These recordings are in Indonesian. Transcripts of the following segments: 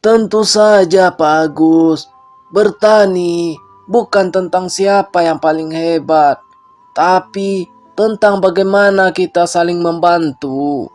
Tentu saja Pak Agus, bertani bukan tentang siapa yang paling hebat, tapi tentang bagaimana kita saling membantu.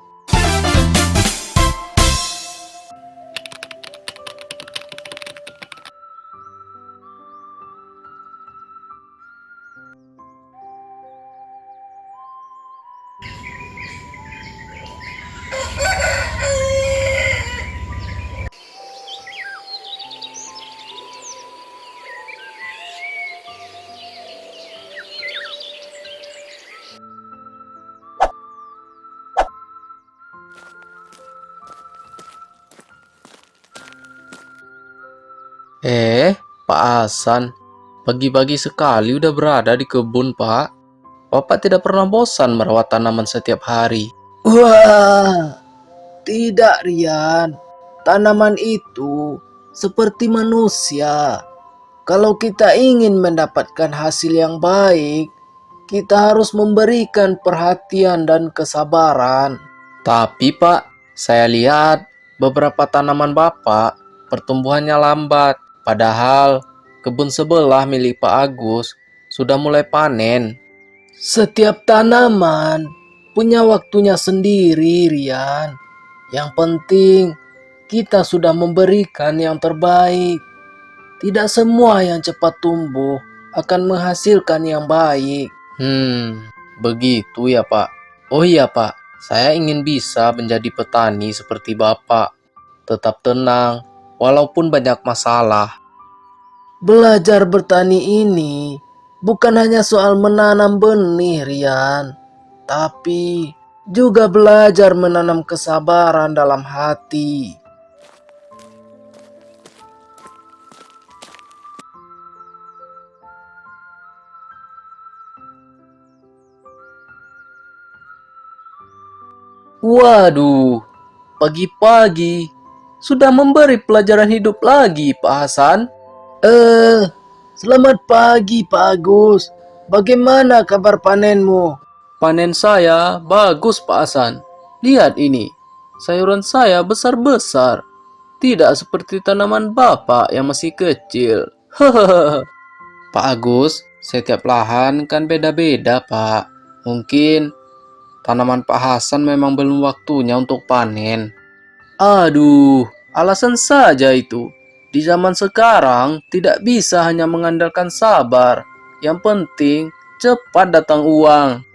Pak Hasan, pagi-pagi sekali udah berada di kebun, Pak. Bapak tidak pernah bosan merawat tanaman setiap hari. Wah, tidak Rian. Tanaman itu seperti manusia. Kalau kita ingin mendapatkan hasil yang baik, kita harus memberikan perhatian dan kesabaran. Tapi Pak, saya lihat beberapa tanaman Bapak pertumbuhannya lambat. Padahal kebun sebelah milik Pak Agus sudah mulai panen. Setiap tanaman punya waktunya sendiri, Rian. Yang penting kita sudah memberikan yang terbaik. Tidak semua yang cepat tumbuh akan menghasilkan yang baik. Begitu ya Pak. Oh iya Pak, saya ingin bisa menjadi petani seperti Bapak. Tetap tenang, walaupun banyak masalah. Belajar bertani ini bukan hanya soal menanam benih, Rian. Tapi juga belajar menanam kesabaran dalam hati. Waduh, pagi-pagi sudah memberi pelajaran hidup lagi, Pak Hasan. Selamat pagi, Pak Agus. Bagaimana kabar panenmu? Panen saya bagus, Pak Hasan. Lihat ini, sayuran saya besar-besar. Tidak seperti tanaman Bapak yang masih kecil. Pak Agus, setiap lahan kan beda-beda, Pak. Mungkin tanaman Pak Hasan memang belum waktunya untuk panen. Aduh, alasan saja itu. Di zaman sekarang tidak bisa hanya mengandalkan sabar. Yang penting cepat datang uang.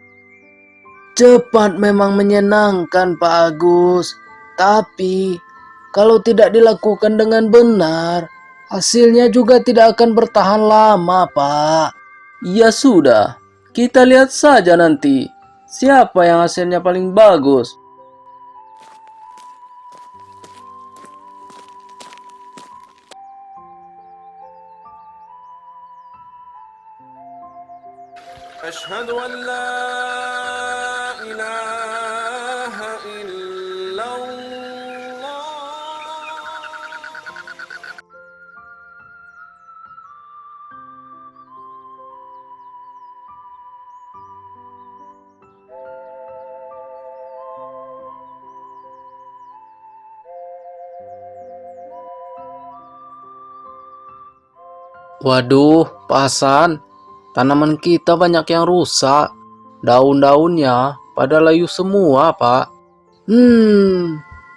Cepat memang menyenangkan Pak Agus. Tapi kalau tidak dilakukan dengan benar, hasilnya juga tidak akan bertahan lama, Pak. Ya sudah, kita lihat saja nanti. Siapa yang hasilnya paling bagus? أشهد أن لا إله إلا الله. Waduh, Pak Hasan, tanaman kita banyak yang rusak. Daun-daunnya pada layu semua, Pak.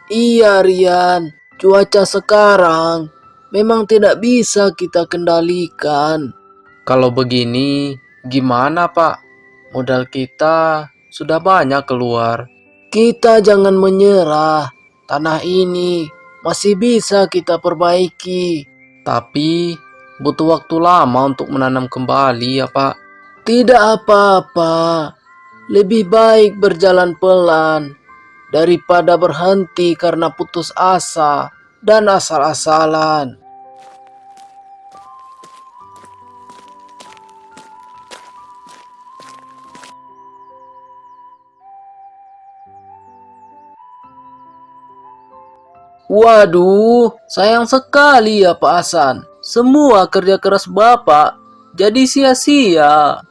Iya Rian. Cuaca sekarang memang tidak bisa kita kendalikan. Kalau begini, gimana Pak? Modal kita sudah banyak keluar. Kita jangan menyerah. Tanah ini masih bisa kita perbaiki. Tapi butuh waktu lama untuk menanam kembali ya Pak. Tidak apa-apa. Lebih baik berjalan pelan daripada berhenti karena putus asa dan asal-asalan. Waduh, sayang sekali ya Pak Hasan. Semua kerja keras Bapak jadi sia-sia.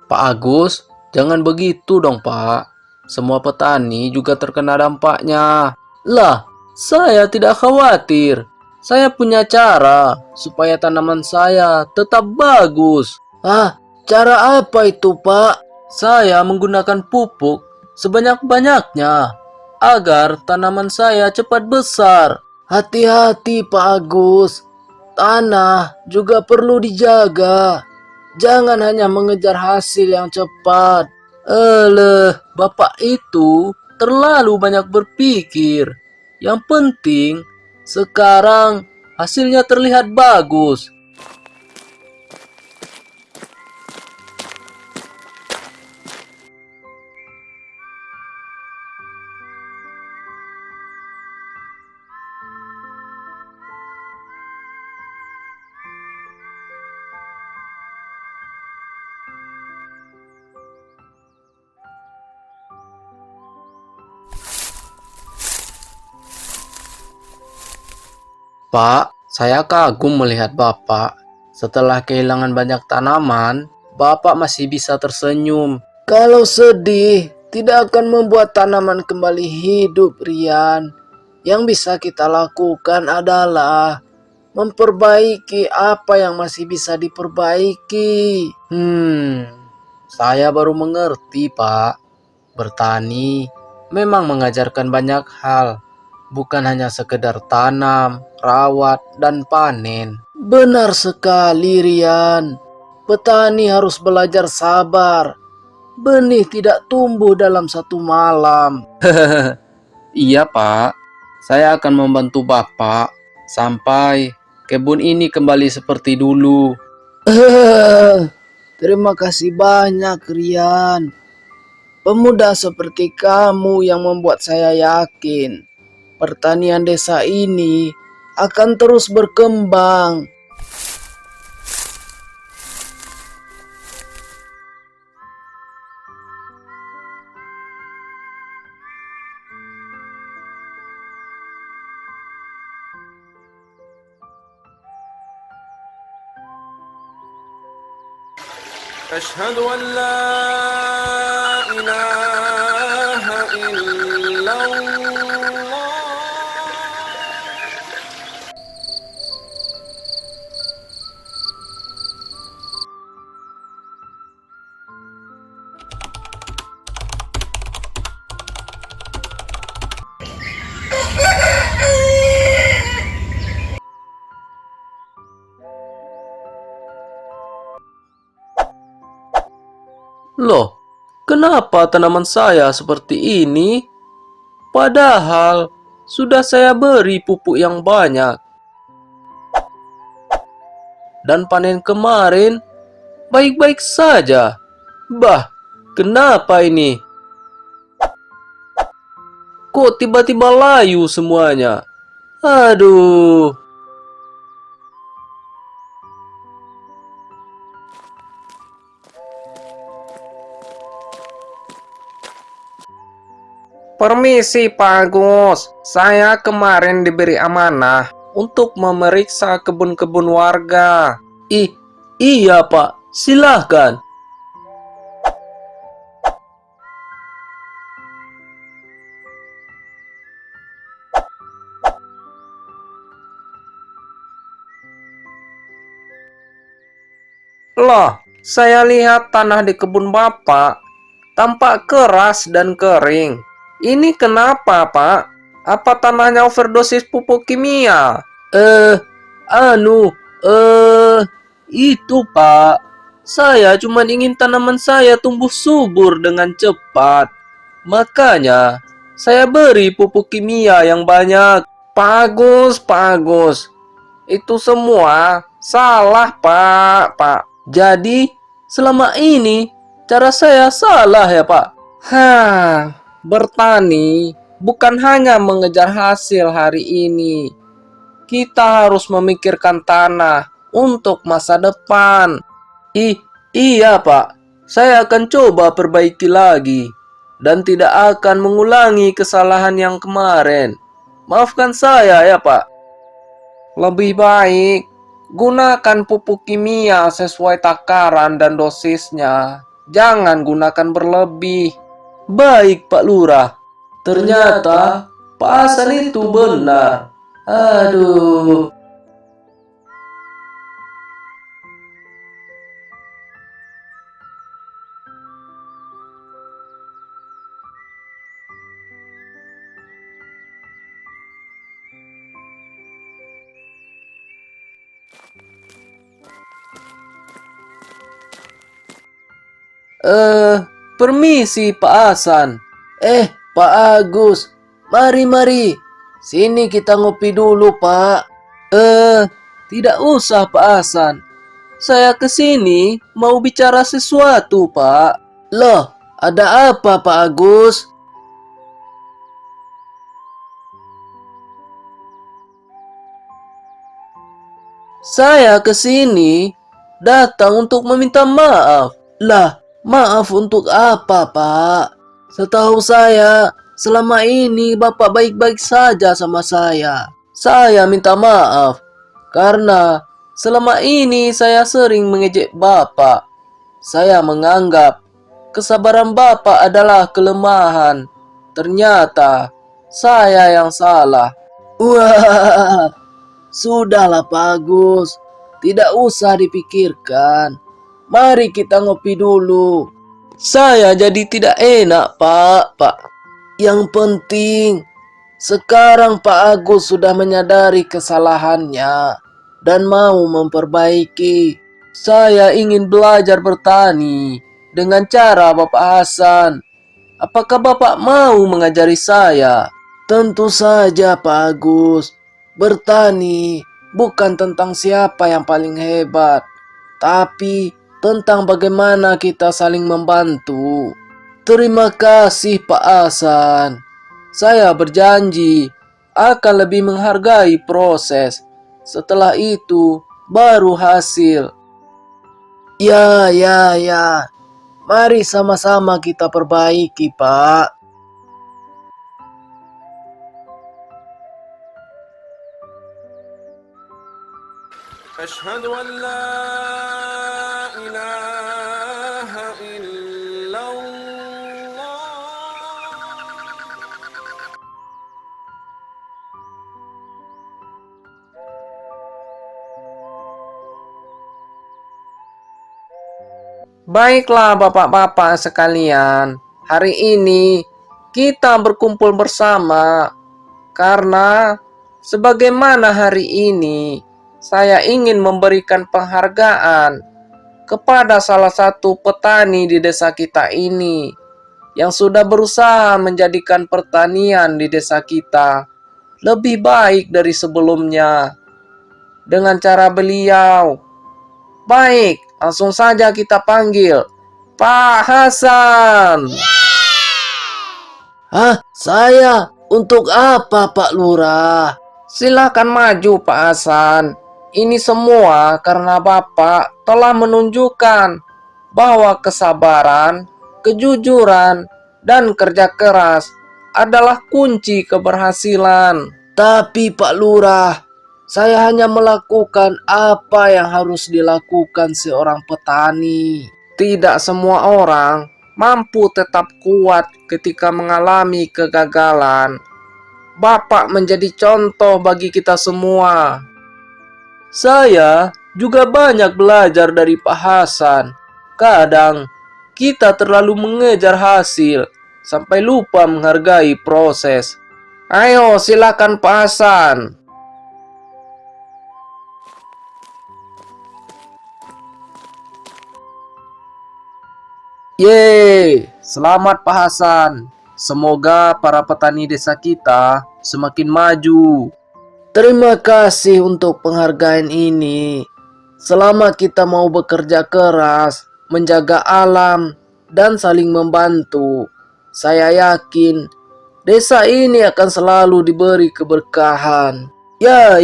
Pak Agus, jangan begitu dong Pak. Semua petani juga terkena dampaknya. Lah, Saya tidak khawatir. Saya punya cara supaya tanaman saya tetap bagus. Ah, cara apa itu, Pak? Saya menggunakan pupuk sebanyak-banyaknya agar tanaman saya cepat besar. Hati-hati, Pak Agus. Tanah juga perlu dijaga. Jangan hanya mengejar hasil yang cepat. Bapak itu terlalu banyak berpikir. Yang penting, sekarang hasilnya terlihat bagus. Pak, saya kagum melihat Bapak. Setelah kehilangan banyak tanaman, Bapak masih bisa tersenyum. Kalau sedih, tidak akan membuat tanaman kembali hidup, Rian. Yang bisa kita lakukan adalah memperbaiki apa yang masih bisa diperbaiki. Saya baru mengerti, Pak. Bertani memang mengajarkan banyak hal. Bukan hanya sekedar tanam, rawat, dan panen. Benar sekali, Rian. Petani harus belajar sabar. Benih tidak tumbuh dalam satu malam. Iya, Pak. Saya akan membantu Bapak sampai kebun ini kembali seperti dulu. Terima kasih banyak, Rian. Pemuda seperti kamu yang membuat saya yakin pertanian desa ini akan terus berkembang. أشهد أن لا إله إلا الله. Loh, kenapa tanaman saya seperti ini? Padahal sudah saya beri pupuk yang banyak. Dan panen kemarin baik-baik saja. Bah, kenapa ini? Kok tiba-tiba layu semuanya? Aduh. Permisi Pak Agus, saya kemarin diberi amanah untuk memeriksa kebun-kebun warga. Iya Pak, silahkan. Loh, saya lihat tanah di kebun Bapak tampak keras dan kering. Ini kenapa, Pak? Apa tanahnya overdosis pupuk kimia? Itu, Pak. Saya cuma ingin tanaman saya tumbuh subur dengan cepat. Makanya, saya beri pupuk kimia yang banyak. Pak Agus. Itu semua salah, Pak. Jadi, selama ini cara saya salah ya, Pak? Bertani bukan hanya mengejar hasil hari ini. Kita harus memikirkan tanah untuk masa depan. Iya, Pak. Saya akan coba perbaiki lagi dan tidak akan mengulangi kesalahan yang kemarin. Maafkan saya ya, Pak. Lebih baik gunakan pupuk kimia sesuai takaran dan dosisnya. Jangan gunakan berlebih. Baik, Pak Lurah. Ternyata Pak Hasan itu benar. Aduh. Permisi Pak Hasan. Pak Agus. Mari. Sini kita ngopi dulu, Pak. Tidak usah Pak Hasan. Saya kesini mau bicara sesuatu, Pak. Loh, ada apa Pak Agus? Saya kesini datang untuk meminta maaf. Lah, maaf untuk apa, Pak? Setahu saya, selama ini Bapak baik-baik saja sama saya. Saya minta maaf karena selama ini saya sering mengejek Bapak. Saya menganggap kesabaran Bapak adalah kelemahan. Ternyata saya yang salah. Wah, sudahlah Pak Agus. Tidak usah dipikirkan. Mari kita ngopi dulu. Saya jadi tidak enak, Pak. Yang penting, sekarang Pak Agus sudah menyadari kesalahannya dan mau memperbaiki. Saya ingin belajar bertani dengan cara Bapak Hasan. Apakah Bapak mau mengajari saya? Tentu saja, Pak Agus. Bertani bukan tentang siapa yang paling hebat, tapi tentang bagaimana kita saling membantu. Terima kasih Pak Hasan. Saya berjanji akan lebih menghargai proses. Setelah itu baru hasil. Ya. Mari sama-sama kita perbaiki, Pak. أشهد أن لا إله إلا الله. Baiklah bapak-bapak sekalian, hari ini kita berkumpul bersama karena sebagaimana hari ini saya ingin memberikan penghargaan kepada salah satu petani di desa kita ini yang sudah berusaha menjadikan pertanian di desa kita lebih baik dari sebelumnya dengan cara beliau. Baik, langsung saja kita panggil Pak Hasan. Hah? Saya? Untuk apa Pak Lurah? Silakan maju Pak Hasan. Ini semua karena Bapak telah menunjukkan bahwa kesabaran, kejujuran, dan kerja keras adalah kunci keberhasilan. Tapi Pak Lurah, saya hanya melakukan apa yang harus dilakukan seorang petani. Tidak semua orang mampu tetap kuat ketika mengalami kegagalan. Bapak menjadi contoh bagi kita semua. Saya juga banyak belajar dari Pak Hasan. Kadang kita terlalu mengejar hasil sampai lupa menghargai proses. Ayo silakan Pak Hasan. Yeay, selamat Pak Hasan. Semoga para petani desa kita semakin maju. Terima kasih untuk penghargaan ini. Selama kita mau bekerja keras, menjaga alam, dan saling membantu, saya yakin desa ini akan selalu diberi keberkahan. Ya,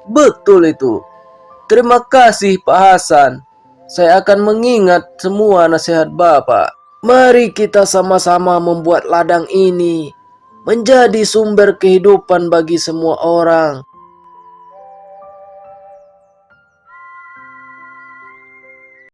betul itu. Terima kasih Pak Hasan. Saya akan mengingat semua nasihat Bapak. Mari kita sama-sama membuat ladang ini menjadi sumber kehidupan bagi semua orang.